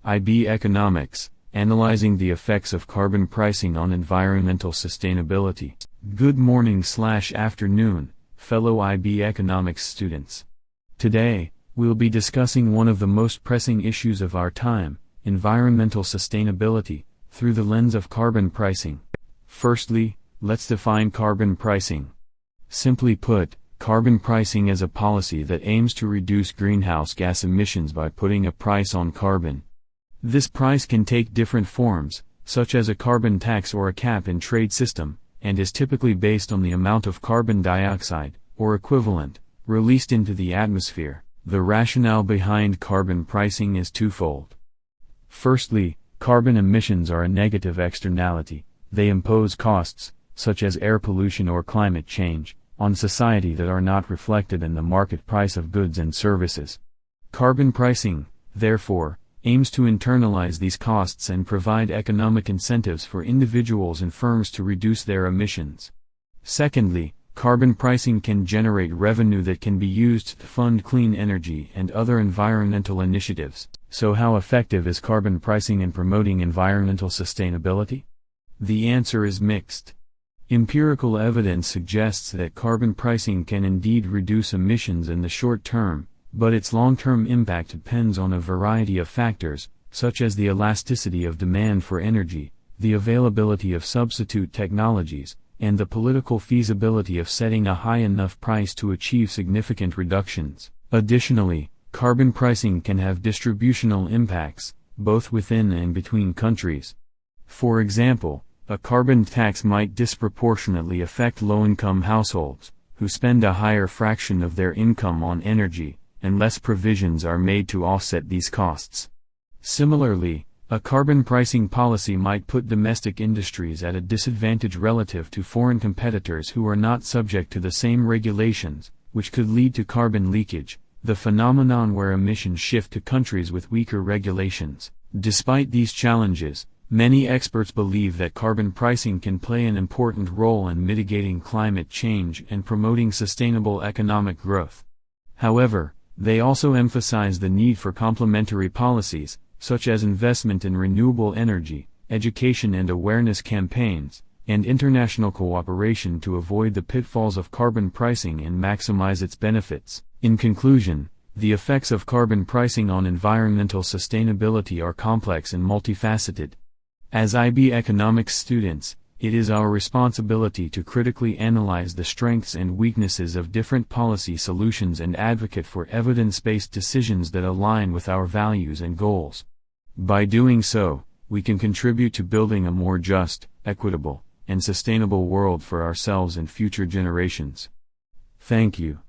IB Economics, Analyzing the Effects of Carbon Pricing on Environmental Sustainability. Good morning/afternoon, fellow IB Economics students. Today, we'll be discussing one of the most pressing issues of our time, environmental sustainability, through the lens of carbon pricing. Firstly, let's define carbon pricing. Simply put, carbon pricing is a policy that aims to reduce greenhouse gas emissions by putting a price on carbon. This price can take different forms, such as a carbon tax or a cap-and trade system, and is typically based on the amount of carbon dioxide, or equivalent, released into the atmosphere. The rationale behind carbon pricing is twofold. Firstly, carbon emissions are a negative externality. They impose costs, such as air pollution or climate change, on society that are not reflected in the market price of goods and services. Carbon pricing, therefore, aims to internalize these costs and provide economic incentives for individuals and firms to reduce their emissions. Secondly, carbon pricing can generate revenue that can be used to fund clean energy and other environmental initiatives. So how effective is carbon pricing in promoting environmental sustainability? The answer is mixed. Empirical evidence suggests that carbon pricing can indeed reduce emissions in the short term, but its long-term impact depends on a variety of factors, such as the elasticity of demand for energy, the availability of substitute technologies, and the political feasibility of setting a high enough price to achieve significant reductions. Additionally, carbon pricing can have distributional impacts, both within and between countries. For example, a carbon tax might disproportionately affect low-income households, who spend a higher fraction of their income on energy, unless provisions are made to offset these costs. Similarly, a carbon pricing policy might put domestic industries at a disadvantage relative to foreign competitors who are not subject to the same regulations, which could lead to carbon leakage, the phenomenon where emissions shift to countries with weaker regulations. Despite these challenges, many experts believe that carbon pricing can play an important role in mitigating climate change and promoting sustainable economic growth. However, they also emphasize the need for complementary policies, such as investment in renewable energy, education and awareness campaigns, and international cooperation to avoid the pitfalls of carbon pricing and maximize its benefits. In conclusion, the effects of carbon pricing on environmental sustainability are complex and multifaceted. As IB Economics students, it is our responsibility to critically analyze the strengths and weaknesses of different policy solutions and advocate for evidence-based decisions that align with our values and goals. By doing so, we can contribute to building a more just, equitable, and sustainable world for ourselves and future generations. Thank you.